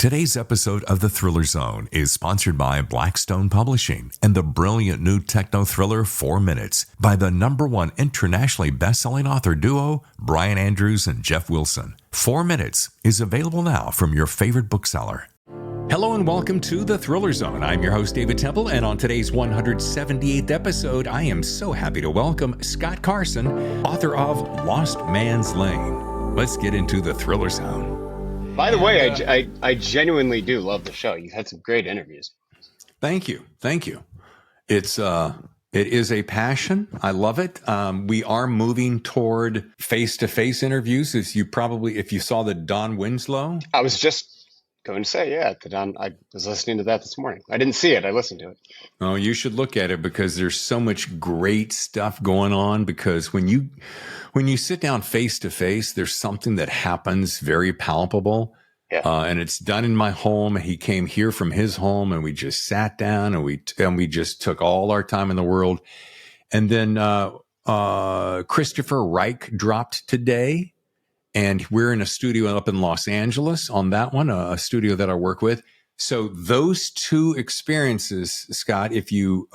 Today's episode of The Thriller Zone is sponsored by Blackstone Publishing and the brilliant new techno thriller 4 Minutes by the #1 internationally best-selling author duo, Brian Andrews and Jeff Wilson. 4 Minutes is available now from your favorite bookseller. Hello and welcome to The Thriller Zone. I'm your host, David Temple, and on today's 178th episode, I am so happy to welcome Scott Carson, author of Lost Man's Lane. Let's get into The Thriller Zone. By the way, I genuinely do love the show. You've had some great interviews. Thank you. It is a passion. I love it. We are moving toward face-to-face interviews. If you saw the Don Winslow. I was just going to say, I was listening to that this morning. I didn't see it. I listened to it. Oh, you should look at it because there's so much great stuff going on. Because when you sit down face to face, there's something that happens very palpable. Yeah. And it's done in my home. He came here from his home, and we just sat down and we just took all our time in the world. And then Christopher Reich dropped today. And we're in a studio up in Los Angeles on that one, a studio that I work with. So those two experiences, Scott, if you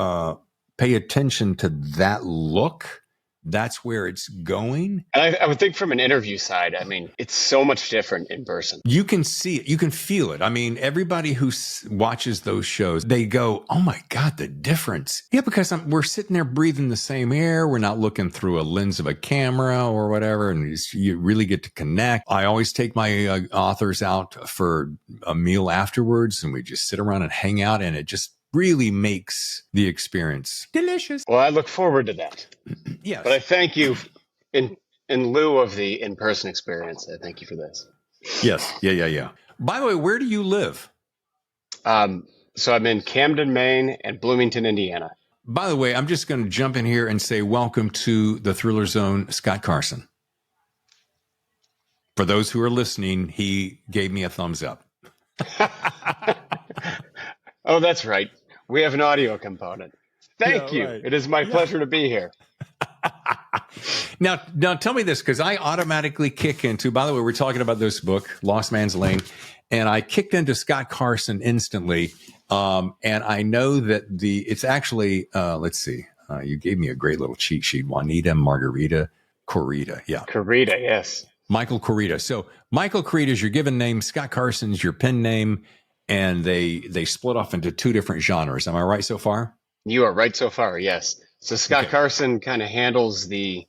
pay attention to that look, that's where it's going. And I would think from an interview side, I mean, it's so much different in person. You can see it. You can feel it. I mean, everybody who watches those shows, they go, oh my God, the difference. Yeah, because we're sitting there breathing the same air. We're not looking through a lens of a camera or whatever. And you really get to connect. I always take my authors out for a meal afterwards, and we just sit around and hang out, and it just really makes the experience delicious. Well, I look forward to that. Yes. But I thank you in lieu of the in-person experience. I thank you for this. Yes. Yeah. By the way, where do you live? So I'm in Camden, Maine and Bloomington, Indiana. By the way, I'm just going to jump in here and say welcome to the Thriller Zone, Scott Carson. For those who are listening, he gave me a thumbs up. Oh, that's right. We have an audio component. Thank you. Right. It is my pleasure to be here. Now tell me this, because I automatically kick into, by the way, we're talking about this book, Lost Man's Lane, and I kicked into Scott Carson instantly. And I know that it's actually, let's see, you gave me a great little cheat sheet. Juanita Margarita Corrida. Yeah. Corrida, yes. Michael Corrida. So Michael Corrida is your given name. Scott Carson's your pen name. And they split off into two different genres. Am I right so far? You are right so far, yes. So Scott Carson kind of handles the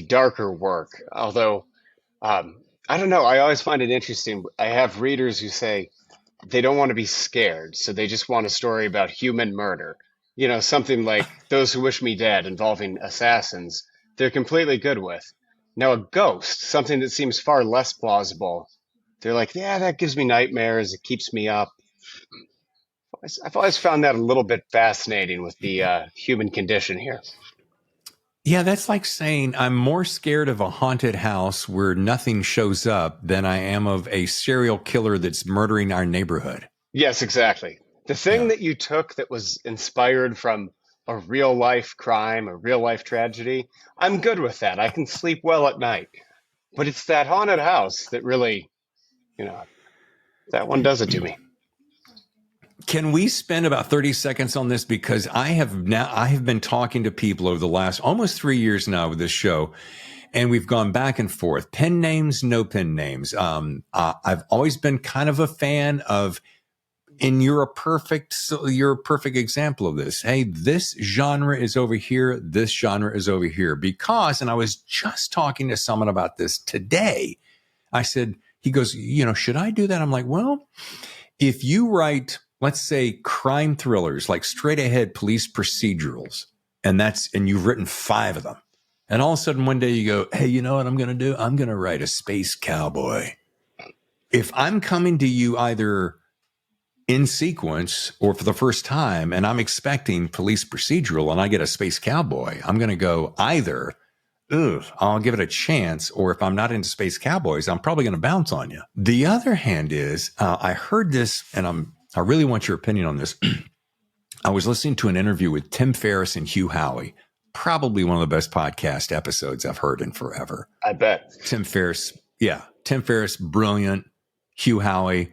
darker work. Although, I don't know, I always find it interesting. I have readers who say they don't want to be scared, so they just want a story about human murder. You know, something like Those Who Wish Me Dead involving assassins, they're completely good with. Now, a ghost, something that seems far less plausible, they're like, yeah, that gives me nightmares. It keeps me up. I've always found that a little bit fascinating with the human condition here. Yeah, that's like saying I'm more scared of a haunted house where nothing shows up than I am of a serial killer that's murdering our neighborhood. Yes, exactly. The thing that you took that was inspired from a real life crime, a real life tragedy, I'm good with that. I can sleep well at night. But it's that haunted house that really, that one does it to me. Can we spend about 30 seconds on this? Because I have been talking to people over the last almost 3 years now with this show, and we've gone back and forth. Pen names, no pen names. I've always been kind of a fan of, and you're a perfect example of this. Hey, this genre is over here. This genre is over here. Because, and I was just talking to someone about this today. I said, he goes, should I do that? I'm like, well, if you write, let's say, crime thrillers, like straight ahead police procedurals, and you've written 5 of them. And all of a sudden one day you go, hey, you know what I'm going to do? I'm going to write a space cowboy. If I'm coming to you either in sequence or for the first time, and I'm expecting police procedural and I get a space cowboy, I'm going to go either, I'll give it a chance, or if I'm not into space cowboys, I'm probably going to bounce on you. The other hand is, I heard this, and I really want your opinion on this. I was listening to an interview with Tim Ferriss and Hugh Howey, probably one of the best podcast episodes I've heard in forever. I bet. Tim Ferriss, brilliant. Hugh Howey,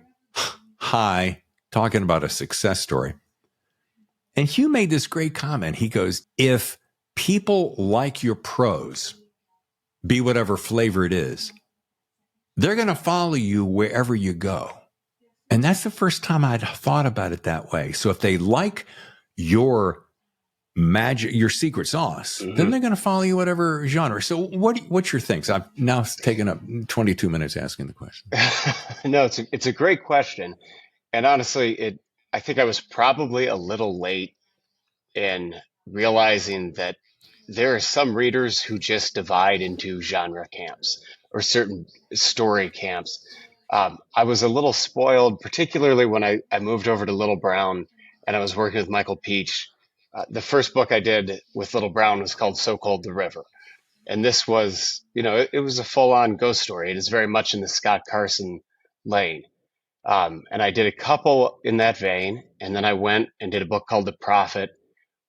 high, talking about a success story. And Hugh made this great comment. He goes, if people like your prose, be whatever flavor it is, they're going to follow you wherever you go. And that's the first time I'd thought about it that way. So if they like your magic, your secret sauce, then they're going to follow you whatever genre. So what's your things? I've now taken up 22 minutes asking the question. No, it's a great question. And honestly, I think I was probably a little late in realizing that there are some readers who just divide into genre camps or certain story camps. I was a little spoiled, particularly when I moved over to Little Brown and I was working with Michael Peach. The first book I did with Little Brown was called So Cold the River. And this was, it was a full-on ghost story. It is very much in the Scott Carson lane. And I did a couple in that vein. And then I went and did a book called The Prophet,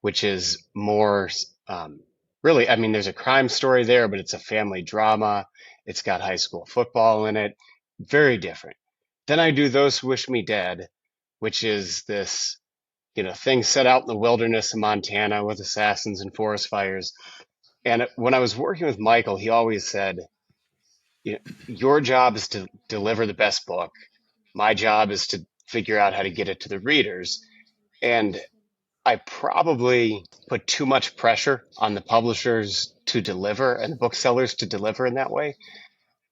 which is more really, I mean, there's a crime story there, but it's a family drama. It's got high school football in it. Very different. Then I do Those Who Wish Me Dead, which is this, thing set out in the wilderness of Montana with assassins and forest fires. And when I was working with Michael, he always said, your job is to deliver the best book. My job is to figure out how to get it to the readers. And I probably put too much pressure on the publishers to deliver and the booksellers to deliver in that way.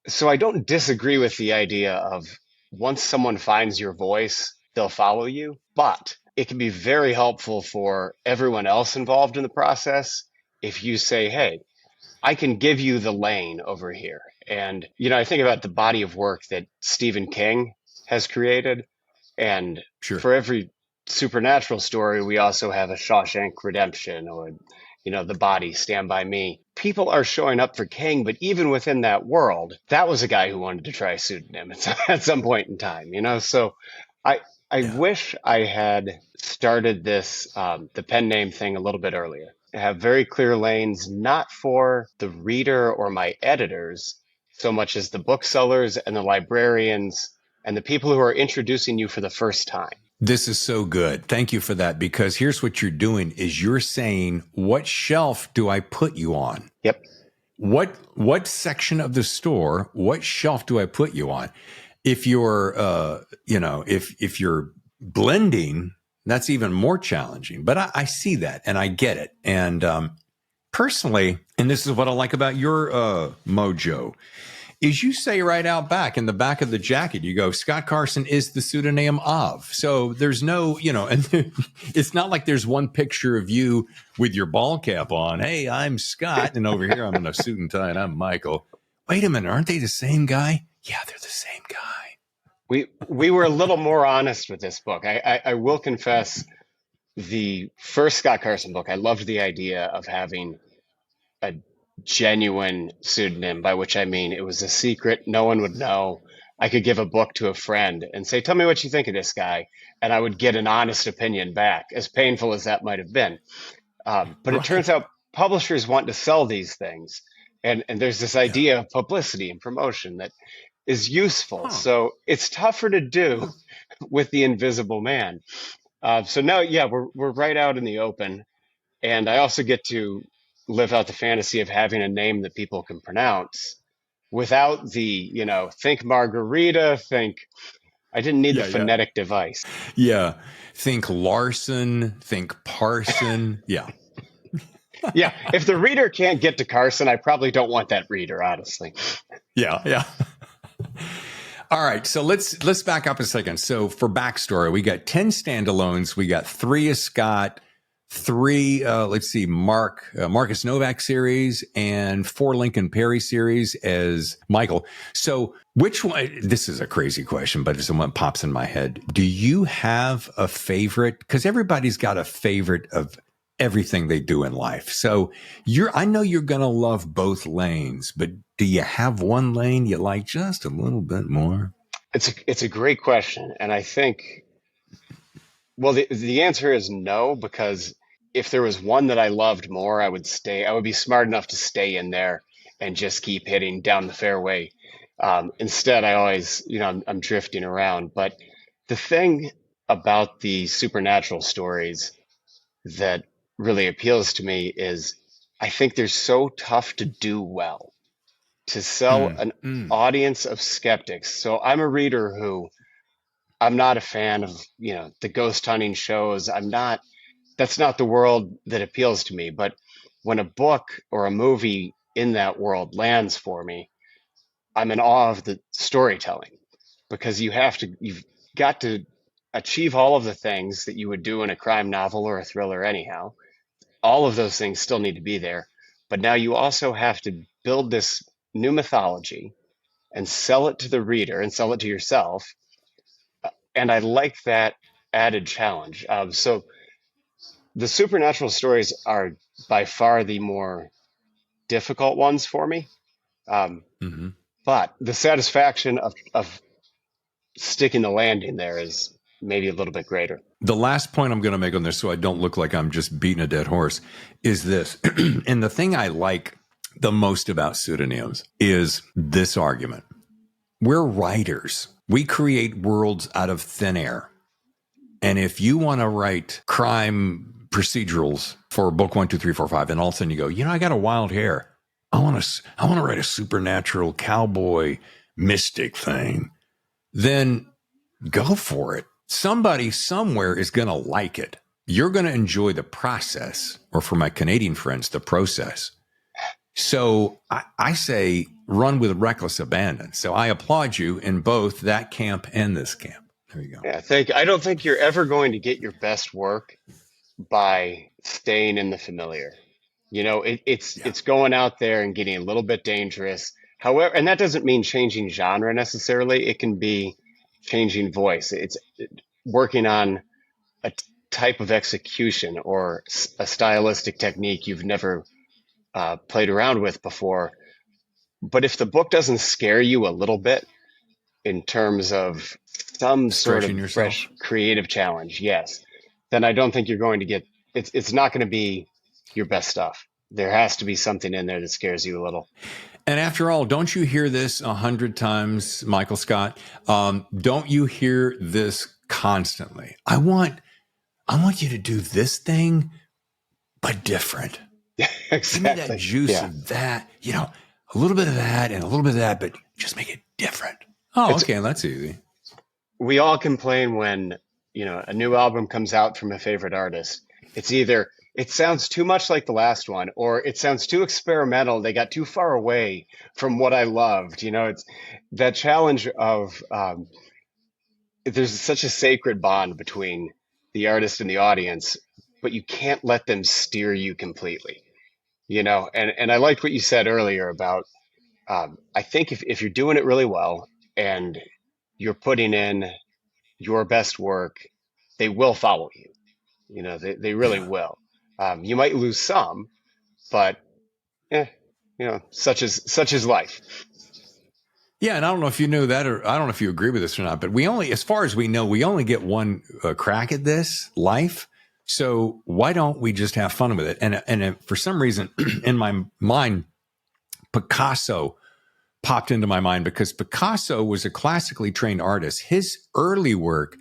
So I don't disagree with the idea of once someone finds your voice, they'll follow you. But it can be very helpful for everyone else involved in the process if you say, hey, I can give you the lane over here. And, I think about the body of work that Stephen King has created. And for every supernatural story, we also have a Shawshank Redemption or, The Body, Stand By Me. People are showing up for King, but even within that world, that was a guy who wanted to try a pseudonym at some point in time, So I wish I had started this, the pen name thing a little bit earlier. I have very clear lanes, not for the reader or my editors, so much as the booksellers and the librarians and the people who are introducing you for the first time. This is so good. Thank you for that, because here's what you're doing is you're saying, what shelf do I put you on? Yep. What section of the store, what shelf do I put you on? If you're, if you're blending, that's even more challenging. But I see that and I get it. And personally, and this is what I like about your mojo, is you say right out back in the back of the jacket, you go, Scott Carson is the pseudonym of. So there's no, and it's not like there's one picture of you with your ball cap on. Hey, I'm Scott. And over here, I'm in a suit and tie and I'm Michael. Wait a minute. Aren't they the same guy? Yeah, they're the same guy. We were a little more honest with this book. I will confess, the first Scott Carson book, I loved the idea of having a genuine pseudonym, by which I mean it was a secret. No one would know. I could give a book to a friend and say, tell me what you think of this guy. And I would get an honest opinion back, as painful as that might have been. But It turns out publishers want to sell these things. And there's this idea of publicity and promotion that is useful. So it's tougher to do with the Invisible Man. So now, we're right out in the open. And I also get to live out the fantasy of having a name that people can pronounce without the, think Margarita, I didn't need the phonetic device. Yeah. Think Larson, think Parson. Yeah. Yeah. If the reader can't get to Carson, I probably don't want that reader, honestly. Yeah. All right. So let's back up a second. So for backstory, we got 10 standalones. We got 3 of Scott, 3, Marcus Novak series, and 4 Lincoln Perry series as Michael. So which one, this is a crazy question, but it's the one that pops in my head. Do you have a favorite? Because everybody's got a favorite of everything they do in life. So I know you're going to love both lanes, but do you have one lane you like just a little bit more? It's a great question. And I think, well, the answer is no, because if there was one that I loved more, I would be smart enough to stay in there and just keep hitting down the fairway. Instead, I always, I'm drifting around. But The thing about the supernatural stories that really appeals to me is I think they're so tough to do well, to sell Mm, an mm, audience of skeptics. So I'm a reader who I'm not a fan of, the ghost hunting shows. That's not the world that appeals to me. But when a book or a movie in that world lands for me, I'm in awe of the storytelling because you've got to achieve all of the things that you would do in a crime novel or a thriller anyhow. All of those things still need to be there. But now you also have to build this new mythology and sell it to the reader and sell it to yourself. And I like that added challenge. So the supernatural stories are by far the more difficult ones for me. Um, hmm but the satisfaction of sticking the landing there is maybe a little bit greater. The last point I'm going to make on this, so I don't look like I'm just beating a dead horse, is this. And the thing I like the most about pseudonyms is this argument. We're writers. We create worlds out of thin air. And if you want to write crime procedurals for book 1, 2, 3, 4, 5, and all of a sudden you go, I got a wild hair. I want to write a supernatural cowboy mystic thing. Then go for it. Somebody somewhere is going to like it. You're going to enjoy the process, or for my Canadian friends, the process. So I say run with reckless abandon. So I applaud you in both that camp and this camp. There you go. Yeah, I don't think you're ever going to get your best work by staying in the familiar. Yeah. It's going out there and getting a little bit dangerous. However, and that doesn't mean changing genre necessarily. It can be changing voice. It's working on a type of execution or a stylistic technique you've never played around with before. But if the book doesn't scare you a little bit in terms of some sort Stretching of yourself. fresh creative challenge, yes, then I don't think you're going to get it's not going to be your best stuff. There has to be something in there that scares you a little. And after all, don't you hear this 100 times, Michael Scott? Don't you hear this constantly? I want you to do this thing, but different. Give me that Exactly. juice Yeah. of that, a little bit of that and a little bit of that, but just make it different. Oh, It's okay. That's easy. we all complain when, a new album comes out from a favorite artist. It's either it sounds too much like the last one or it sounds too experimental. They got too far away from what I loved. It's that challenge of there's such a sacred bond between the artist and the audience, but you can't let them steer you completely. And I liked what you said earlier about I think if you're doing it really well and you're putting in your best work, they will follow you. They really Yeah. will. You might lose some, but eh, such is life. Yeah. And I don't know if you knew that, or I don't know if you agree with this or not, but as far as we know, we only get one crack at this life. So why don't we just have fun with it? And for some reason in my mind, Picasso popped into my mind because Picasso was a classically trained artist. His early work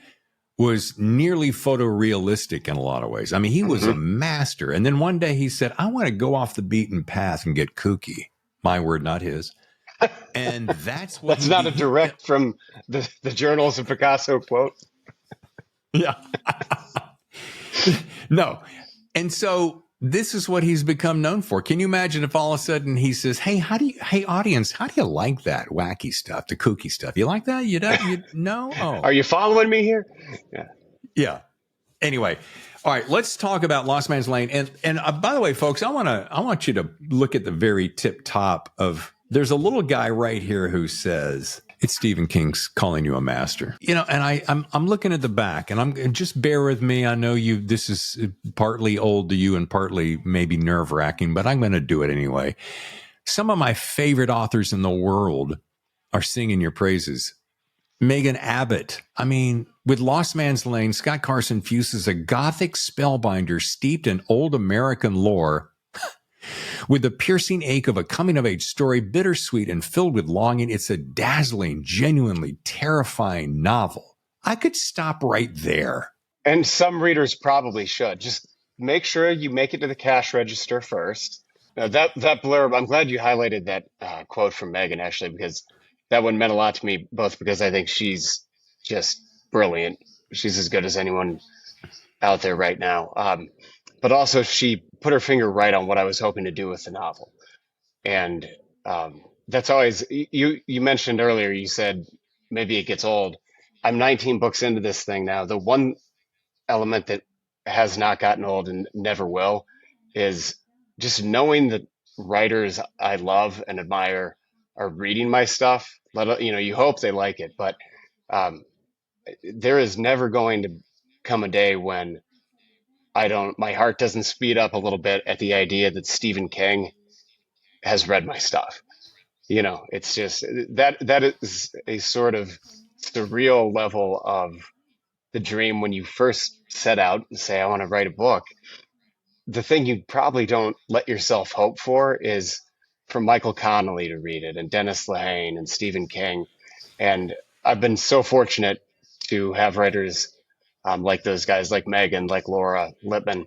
was nearly photorealistic in a lot of ways. I mean, he was a Hmm. master. And then one day he said, I want to go off the beaten path and get kooky. My word, not his. And that's what That's not a direct from the journals of Picasso quote. yeah. No. And so this is what he's become known for. Can you imagine if all of a sudden he says, hey, audience, how do you like that wacky stuff, the kooky stuff? You like that? You don't? You know? Are Oh, you following me here? Yeah. yeah. Anyway, all right, let's talk about Lost Man's Lane. And by the way, folks, I want you to look at the very tip top of. There's a little guy right here who says it's Stephen King's calling you a master. And I'm looking at the back, and I'm just bear with me. I know you. This is partly old to you and partly maybe nerve wracking, but I'm going to do it anyway. Some of my favorite authors in the world are singing your praises. Megan Abbott. I mean, with Lost Man's Lane, Scott Carson fuses a gothic spellbinder steeped in old American lore with the piercing ache of a coming-of-age story, bittersweet and filled with longing. It's a dazzling, genuinely terrifying novel. I could stop right there. And some readers probably should. Just make sure you make it to the cash register first. That blurb, I'm glad you highlighted that quote from Megan, actually, because that one meant a lot to me, both because I think she's just brilliant. She's as good as anyone out there right now. But also, she put her finger right on what I was hoping to do with the novel. And that's always, you mentioned earlier, you said maybe it gets old. I'm 19 books into this thing now. The one element that has not gotten old and never will is just knowing that writers I love and admire are reading my stuff. You hope they like it, but um, there is never going to come a day when my heart doesn't speed up a little bit at the idea that Stephen King has read my stuff. It's just that is a sort of surreal level of the dream when you first set out and say, I want to write a book. The thing you probably don't let yourself hope for is for Michael Connelly to read it, and Dennis Lehane and Stephen King. And I've been so fortunate to have writers like those guys, like Megan, like Laura Lippman,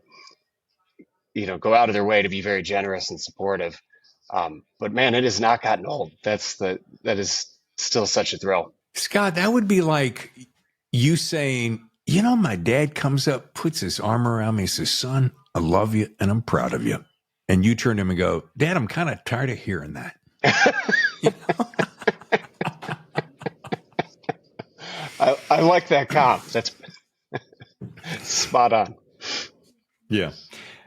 go out of their way to be very generous and supportive. But man, it has not gotten old. That is still such a thrill. Scott, that would be like you saying, my dad comes up, puts his arm around me, says, son, I love you and I'm proud of you. And you turn to him and go, Dad, I'm kind of tired of hearing that. I like that comp. That's spot on. Yeah.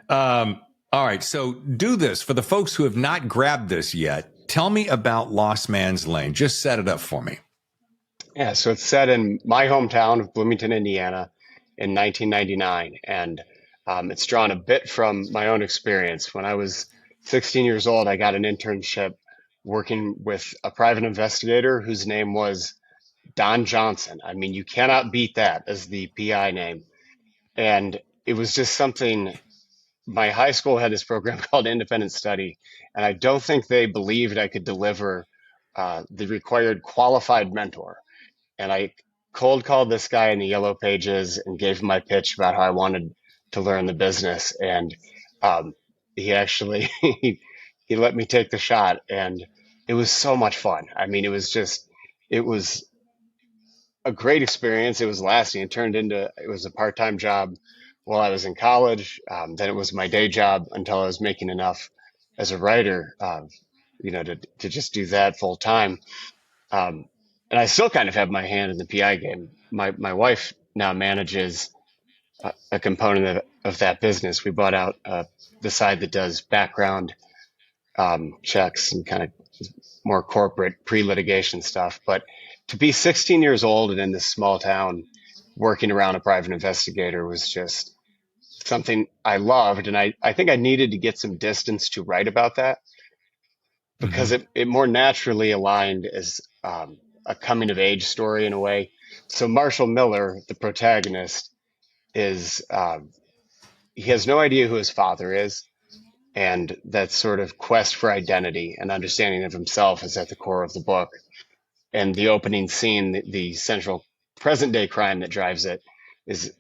All right. So do this for the folks who have not grabbed this yet. Tell me about Lost Man's Lane. Just set it up for me. Yeah. So it's set in my hometown of Bloomington, Indiana in 1999. And it's drawn a bit from my own experience. When I was 16 years old, I got an internship working with a private investigator whose name was Don Johnson. I mean, you cannot beat that as the PI name. And it was just something. My high school had this program called Independent Study, and I don't think they believed I could deliver the required qualified mentor. And I cold called this guy in the Yellow Pages and gave him my pitch about how I wanted to learn the business. And he actually he let me take the shot, and it was so much fun. I mean, it was a great experience. It was lasting. It was a part-time job while I was in college. Then it was my day job until I was making enough as a writer, to just do that full time. And I still kind of have my hand in the PI game. My wife now manages a component of that business. We bought out the side that does background checks and kind of more corporate pre-litigation stuff. But to be 16 years old and in this small town working around a private investigator was just something I loved. And I think I needed to get some distance to write about that because it more naturally aligned as a coming of age story in a way. So Marshall Miller, the protagonist, is he has no idea who his father is. And that sort of quest for identity and understanding of himself is at the core of the book. And the opening scene, the central present day crime that drives it, is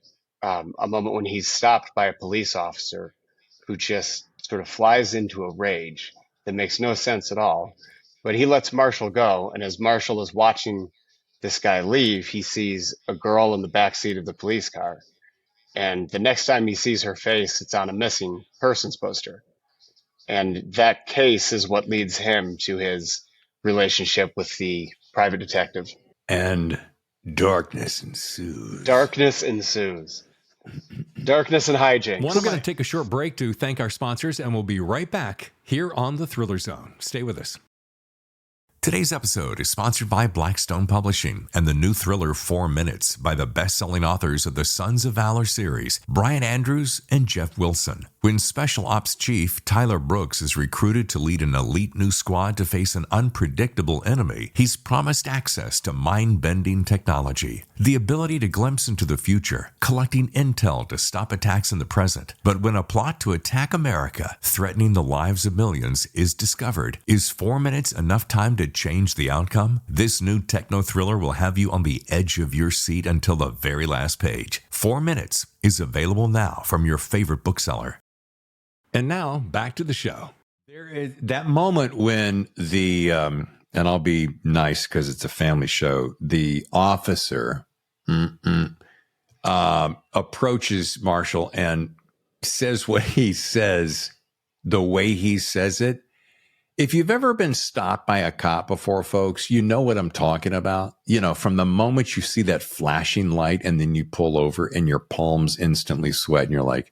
a moment when he's stopped by a police officer who just sort of flies into a rage that makes no sense at all. But he lets Marshall go. And as Marshall is watching this guy leave, he sees a girl in the backseat of the police car. And the next time he sees her face, it's on a missing persons poster. And that case is what leads him to his relationship with the private detective. And darkness ensues. Darkness ensues. Darkness and hijinks. We're going to take a short break to thank our sponsors, and we'll be right back here on the Thriller Zone. Stay with us. Today's episode is sponsored by Blackstone Publishing and the new thriller 4 Minutes by the best-selling authors of the Sons of Valor series, Brian Andrews and Jeff Wilson. When Special Ops Chief Tyler Brooks is recruited to lead an elite new squad to face an unpredictable enemy, he's promised access to mind-bending technology, the ability to glimpse into the future, collecting intel to stop attacks in the present. But when a plot to attack America, threatening the lives of millions, is discovered, is 4 minutes enough time to change the outcome? This new techno-thriller will have you on the edge of your seat until the very last page. 4 Minutes is available now from your favorite bookseller. And now back to the show. There is that moment when and I'll be nice because it's a family show. The officer approaches Marshall and says what he says, the way he says it. If you've ever been stopped by a cop before, folks, you know what I'm talking about. You know, from the moment you see that flashing light and then you pull over and your palms instantly sweat and you're like,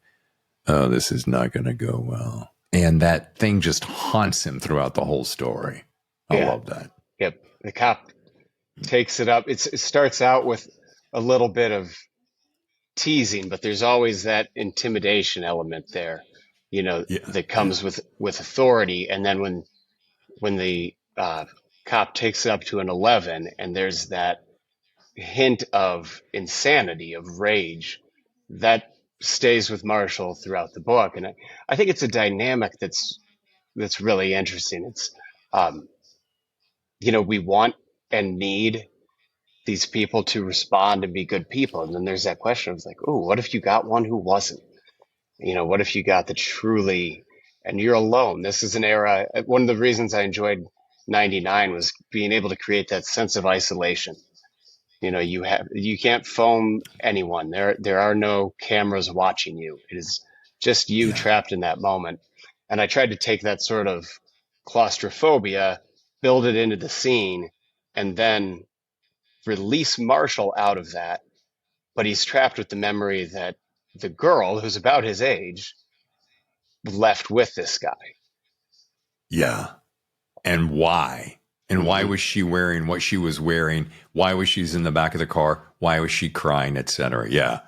oh, this is not going to go well. And that thing just haunts him throughout the whole story. I love that. Yep. The cop takes it up. It starts out with a little bit of teasing, but there's always that intimidation element there, that comes with authority. And then when the cop takes it up to an 11 and there's that hint of insanity, of rage, that stays with Marshall throughout the book. And I think it's a dynamic that's really interesting. It's, we want and need these people to respond and be good people. And then there's that question of like, oh, what if you got one who wasn't? What if you got the truly, and you're alone? This is an era. One of the reasons I enjoyed 99 was being able to create that sense of isolation. You can't phone anyone. There are no cameras watching you. It is just you trapped in that moment. And I tried to take that sort of claustrophobia, build it into the scene, and then release Marshall out of that. But he's trapped with the memory that the girl, who's about his age, left with this guy. Yeah. And why? And why was she wearing what she was wearing? Why was she in the back of the car? Why was she crying, etc.? Yeah.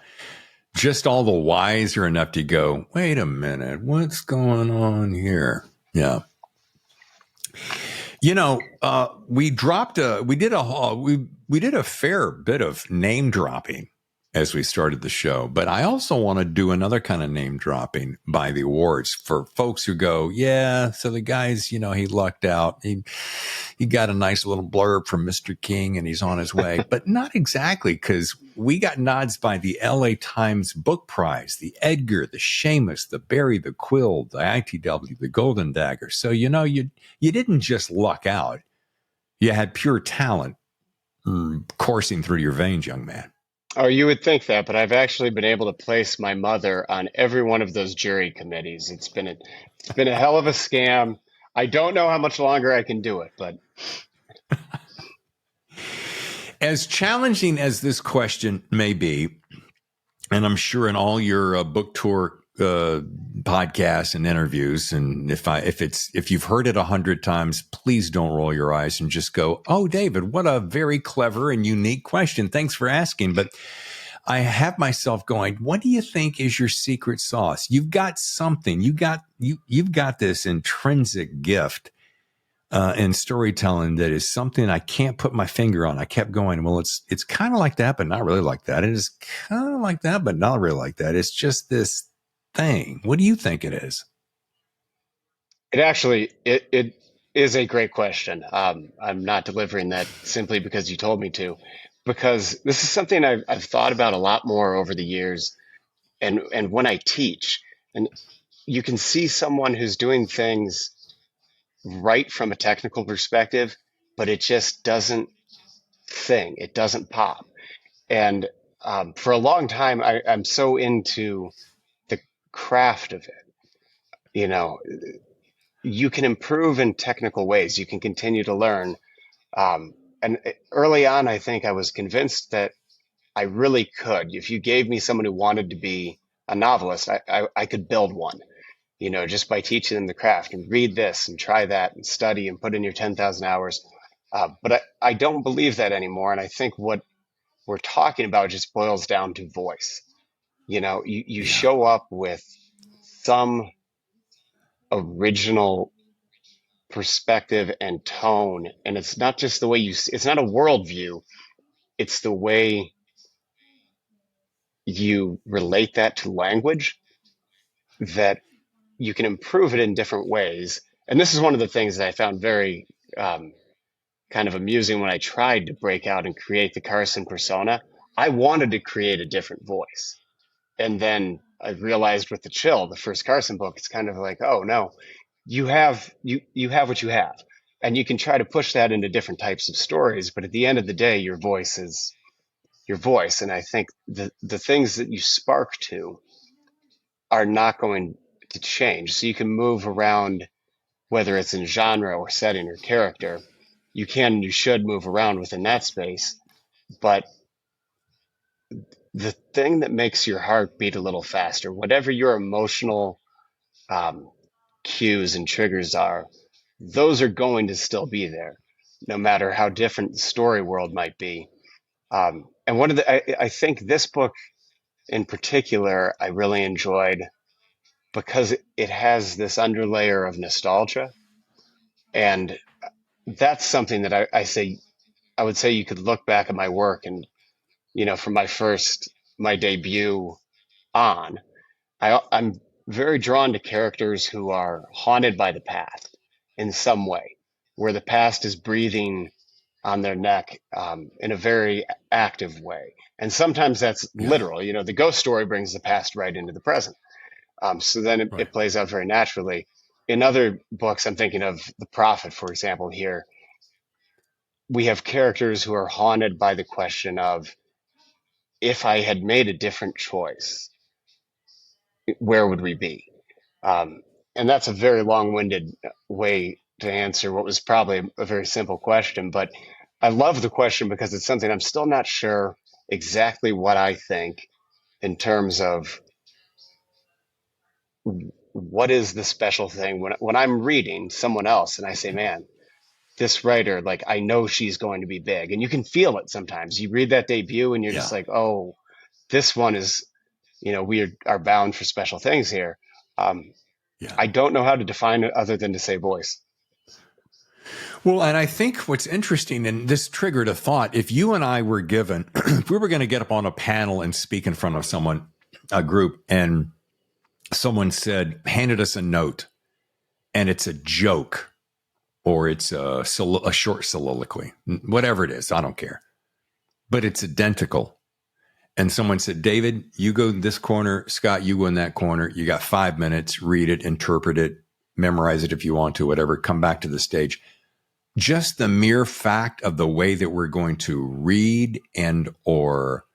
Just all the whys are enough to go, wait a minute, what's going on here? Yeah. We did a fair bit of name dropping as we started the show, but I also want to do another kind of name dropping by the awards for folks who go, yeah, so the guy's, he lucked out. He got a nice little blurb from Mr. King and he's on his way, but not exactly, because we got nods by the LA Times Book Prize, the Edgar, the Seamus, the Barry, the Quill, the ITW, the Golden Dagger. So, you didn't just luck out. You had pure talent coursing through your veins, young man. Oh, you would think that, but I've actually been able to place my mother on every one of those jury committees. It's been a hell of a scam. I don't know how much longer I can do it, but as challenging as this question may be, and I'm sure in all your book tour podcasts and interviews, and if you've heard it 100 times, please don't roll your eyes and just go, "Oh, David, what a very clever and unique question. Thanks for asking." But I have myself going, what do you think is your secret sauce? You've got something. You've got this intrinsic gift in storytelling that is something I can't put my finger on. I kept going, well, it's kind of like that, but not really like that. It is kind of like that, but not really like that. It's just this thing. What do you think it is? It is a great question. I'm not delivering that simply because you told me to, because this is something I've thought about a lot more over the years. And when I teach, and you can see someone who's doing things right from a technical perspective, but it just doesn't it doesn't pop. And for a long time, I'm so into the craft of it. You can improve in technical ways. You can continue to learn. And early on, I think I was convinced that I really could. If you gave me someone who wanted to be a novelist, I could build one, just by teaching them the craft and read this and try that and study and put in your 10,000 hours. But I don't believe that anymore. And I think what we're talking about just boils down to voice. You show up with some original perspective and tone. And it's not just the way it's not a worldview. It's the way you relate that to language that you can improve it in different ways. And this is one of the things that I found very kind of amusing when I tried to break out and create the Carson persona. I wanted to create a different voice. And then I realized with The Chill, the first Carson book, it's kind of like, oh no, you have what you have. And you can try to push that into different types of stories, but at the end of the day, your voice is your voice. And I think the things that you spark to are not going to change. So you can move around, whether it's in genre or setting or character. You can and you should move around within that space. But the thing that makes your heart beat a little faster, whatever your emotional cues and triggers are, those are going to still be there, no matter how different the story world might be. And one of I think this book in particular, I really enjoyed because it has this underlayer of nostalgia. And that's something that I would say you could look back at my work and, from my debut on, I'm very drawn to characters who are haunted by the past in some way, where the past is breathing on their neck in a very active way. And sometimes that's literal. The ghost story brings the past right into the present. So then it plays out very naturally. In other books, I'm thinking of The Prophet, for example, here. We have characters who are haunted by the question of, if I had made a different choice, where would we be? And that's a very long-winded way to answer what was probably a very simple question. But I love the question because it's something I'm still not sure exactly what I think in terms of what is the special thing when I'm reading someone else and I say, man, this writer, like, I know she's going to be big. And you can feel it sometimes. You read that debut and you're just like, oh, this one is, we are bound for special things here. I don't know how to define it other than to say voice. Well, and I think what's interesting, and this triggered a thought, if you and I were given, if we were going to get up on a panel and speak in front of someone, a group, and someone handed us a note, and it's a joke, or it's a short soliloquy, whatever it is, I don't care, but it's identical. And someone said, David, you go in this corner, Scott, you go in that corner. You got 5 minutes, read it, interpret it, memorize it if you want to, whatever, come back to the stage. Just the mere fact of the way that we're going to read and or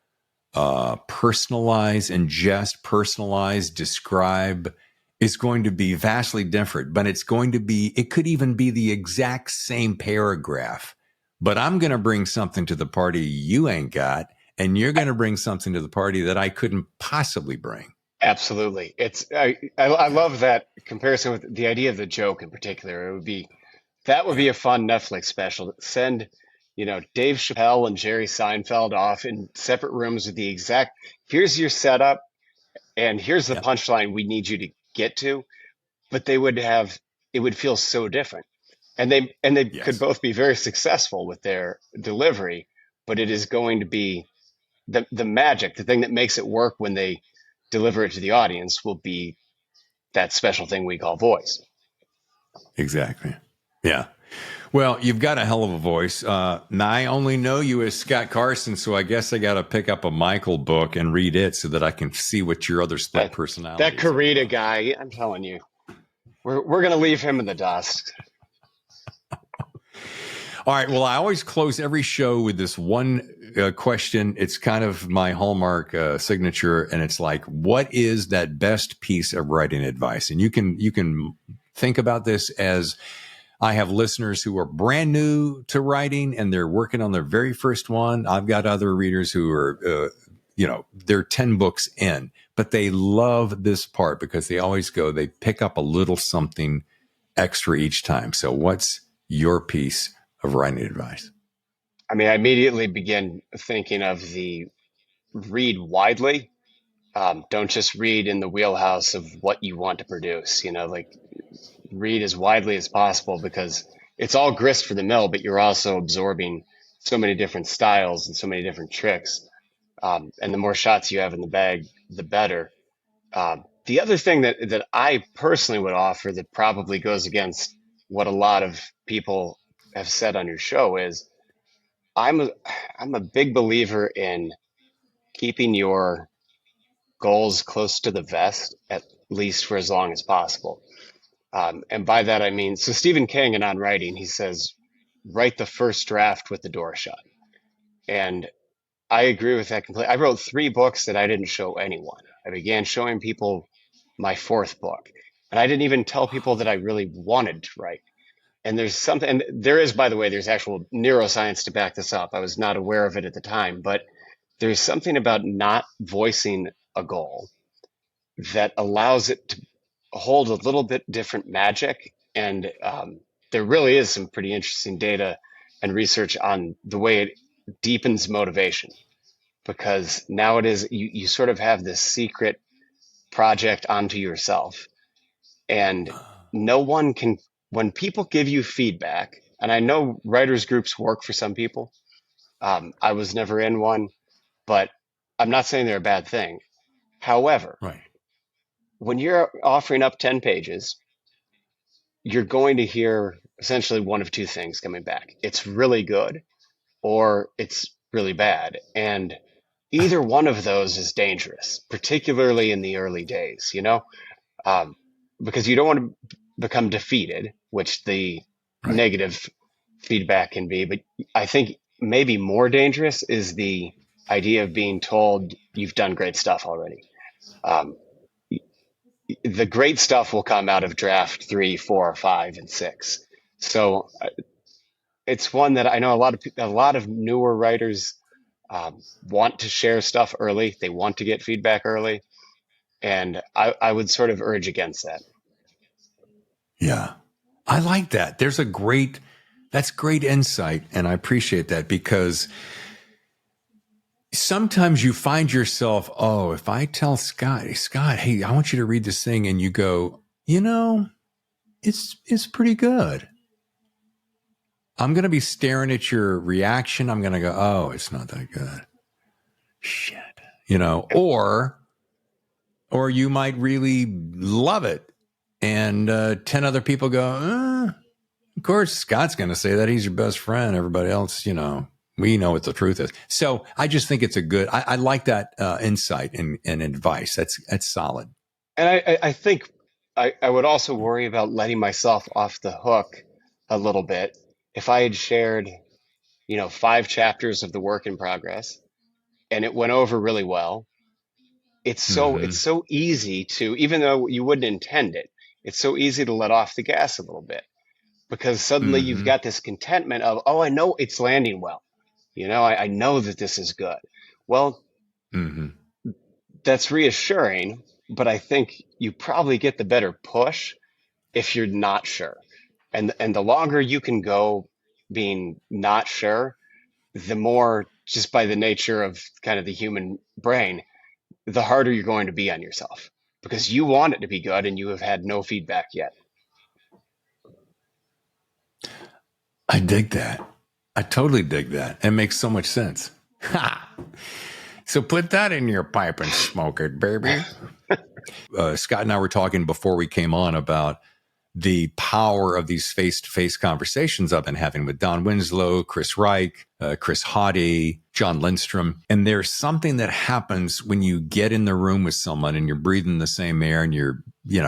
personalize, ingest, personalize, describe is going to be vastly different. But it could even be the exact same paragraph. But I'm going to bring something to the party you ain't got. And you're going to bring something to the party that I couldn't possibly bring. Absolutely. I love that comparison with the idea of the joke in particular. That would be a fun Netflix special. Send, Dave Chappelle and Jerry Seinfeld off in separate rooms with the exact, here's your setup and here's the punchline we need you to get to. But it would feel so different. And they could both be very successful with their delivery, but it is going to be the magic, the thing that makes it work when they deliver it to the audience will be that special thing we call voice. Exactly. Yeah. Well, you've got a hell of a voice. I only know you as Scott Carson, so I guess I got to pick up a Michael book and read it so that I can see what your other split personality is. That Karita guy, I'm telling you, we're going to leave him in the dust. All right. Well, I always close every show with this one question. It's kind of my hallmark signature, and it's like, what is that best piece of writing advice? And you can think about this as I have listeners who are brand new to writing and they're working on their very first one. I've got other readers who are, they're 10 books in, but they love this part because they pick up a little something extra each time. So what's your piece of writing advice? I mean, I immediately begin thinking of the read widely. Don't just read in the wheelhouse of what you want to produce. Like read as widely as possible because it's all grist for the mill, but you're also absorbing so many different styles and so many different tricks. And the more shots you have in the bag, the better. The other thing that I personally would offer that probably goes against what a lot of people have said on your show is I'm a big believer in keeping your goals close to the vest, at least for as long as possible. And by that, I mean, so Stephen King in On Writing, he says, write the first draft with the door shut. And I agree with that completely. I wrote 3 books that I didn't show anyone. I began showing people my 4th book, and I didn't even tell people that I really wanted to write. And there's something, and there is, by the way, there's actual neuroscience to back this up. I was not aware of it at the time, but there's something about not voicing a goal that allows it to hold a little bit different magic. And there really is some pretty interesting data and research on the way it deepens motivation, because now it is, you sort of have this secret project onto yourself. And no one can, when people give you feedback, and I know writers groups work for some people. I was never in one, but I'm not saying they're a bad thing. However, Right. when you're offering up 10 pages, you're going to hear essentially one of 2 things coming back. It's really good or it's really bad. And either one of those is dangerous, particularly in the early days, because you don't want to become defeated, which the negative feedback can be. But I think maybe more dangerous is the idea of being told you've done great stuff already. The great stuff will come out of draft 3, 4, 5, and 6. So it's one that I know a lot of newer writers want to share stuff early. They want to get feedback early. And I would sort of urge against that. Yeah. I like that. That's great insight. And I appreciate that, because sometimes you find yourself, if I tell Scott, hey, I want you to read this thing, and you go, it's pretty good. I'm going to be staring at your reaction. I'm going to go, it's not that good. Shit. Or you might really love it. And 10 other people go, of course, Scott's going to say that. He's your best friend. Everybody else, we know what the truth is. So I just think it's I like that insight and advice. That's solid. And I think I would also worry about letting myself off the hook a little bit if I had shared, 5 chapters of the work in progress and it went over really well. It's so easy to, even though you wouldn't intend it, it's so easy to let off the gas a little bit, because suddenly you've got this contentment of, I know it's landing well. I know that this is good. Well, that's reassuring, but I think you probably get the better push if you're not sure. And the longer you can go being not sure, the more, just by the nature of kind of the human brain, the harder you're going to be on yourself, because you want it to be good and you have had no feedback yet. I dig that. I totally dig that. It makes so much sense. Ha! So put that in your pipe and smoke it, baby. Scott and I were talking before we came on about the power of these face-to-face conversations I've been having with Don Winslow, Chris Reich, Chris Haughty, John Lindstrom. And there's something that happens when you get in the room with someone and you're breathing the same air and you're,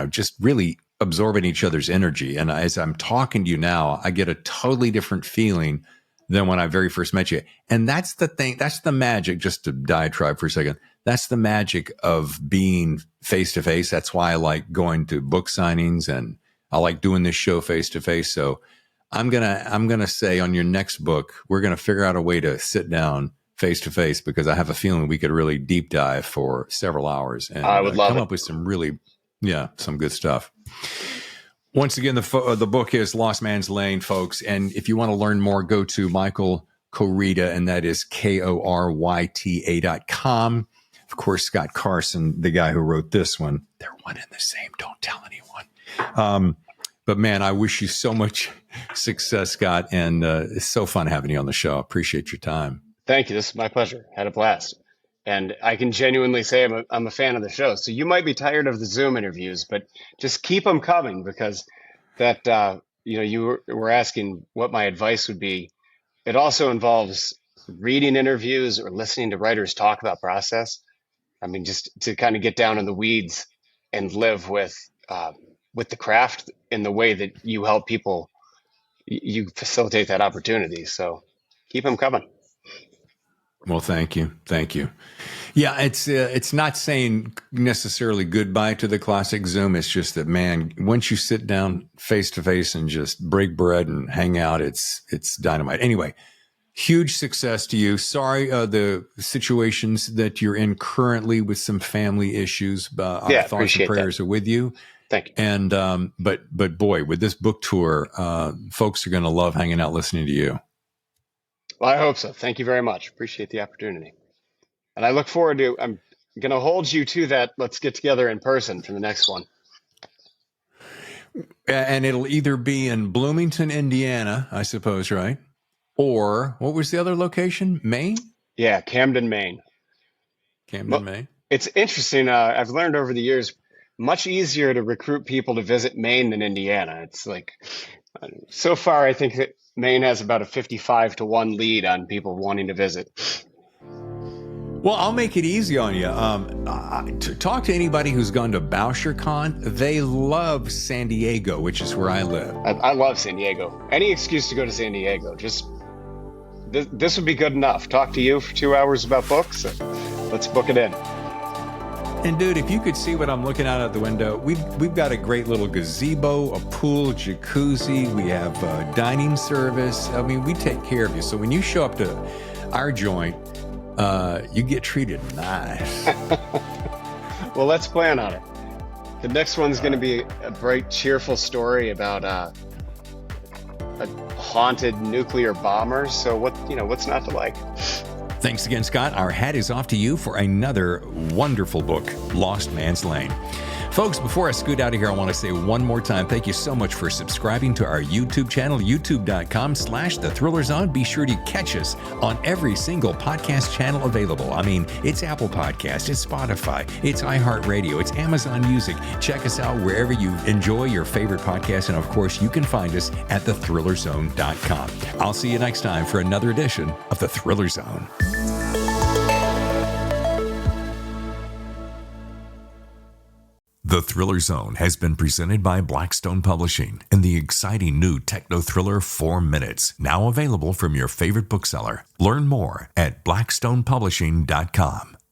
just really absorbing each other's energy. And as I'm talking to you now, I get a totally different feeling than when I very first met you. And that's the thing. That's the magic, just to diatribe for a second. That's the magic of being face-to-face. That's why I like going to book signings, and I like doing this show face-to-face. So I'm gonna say on your next book, we're gonna figure out a way to sit down face-to-face, because I have a feeling we could really deep dive for several hours and I would love come it. up with some really, some good stuff. Once again, the book is Lost Man's Lane, folks. And if you want to learn more, go to Michael Koryta, and that is KORYTA.com. Of course, Scott Carson, the guy who wrote this one, they're one and the same. Don't tell anyone. But man, I wish you so much success, Scott. And it's so fun having you on the show. Appreciate your time. Thank you. This is my pleasure. Had a blast. And I can genuinely say I'm a fan of the show. So you might be tired of the Zoom interviews, but just keep them coming, because that, you were asking what my advice would be. It also involves reading interviews or listening to writers talk about process. I mean, just to kind of get down in the weeds and live with the craft in the way that you help people, you facilitate that opportunity. So keep them coming. Well, thank you. Thank you. Yeah, it's not saying necessarily goodbye to the classic Zoom. It's just that, man, once you sit down face to face and just break bread and hang out, it's dynamite. Anyway, huge success to you. Sorry, the situations that you're in currently with some family issues. Our thoughts and prayers are with you. Thank you. And but boy, with this book tour, folks are going to love hanging out listening to you. Well, I hope so. Thank you very much. Appreciate the opportunity. And I look forward to, I'm going to hold you to that. Let's get together in person for the next one. And it'll either be in Bloomington, Indiana, I suppose, right? Or what was the other location? Maine? Yeah, Camden, Maine. Maine. It's interesting. I've learned over the years, much easier to recruit people to visit Maine than Indiana. It's like, so far, I think that Maine has about a 55-1 lead on people wanting to visit. Well, I'll make it easy on you. Talk to anybody who's gone to BoucherCon. They love San Diego, which is where I live. I love San Diego. Any excuse to go to San Diego. Just this would be good enough. Talk to you for 2 hours about books. Let's book it in. And dude, if you could see what I'm looking out the window, we've got a great little gazebo, a pool, jacuzzi. We have dining service. I mean, we take care of you. So when you show up to our joint, you get treated nice. Well, let's plan on it. The next one's going to be a bright, cheerful story about a haunted nuclear bomber. So what's not to like? Thanks again, Scott. Our hat is off to you for another wonderful book, Lost Man's Lane. Folks, before I scoot out of here, I want to say one more time, thank you so much for subscribing to our YouTube channel, youtube.com/The Thriller Zone. Be sure to catch us on every single podcast channel available. I mean, it's Apple Podcasts, it's Spotify, it's iHeartRadio, it's Amazon Music. Check us out wherever you enjoy your favorite podcast. And of course, you can find us at thethrillerzone.com. I'll see you next time for another edition of The Thriller Zone. The Thriller Zone has been presented by Blackstone Publishing and the exciting new techno thriller 4 Minutes, now available from your favorite bookseller. Learn more at blackstonepublishing.com.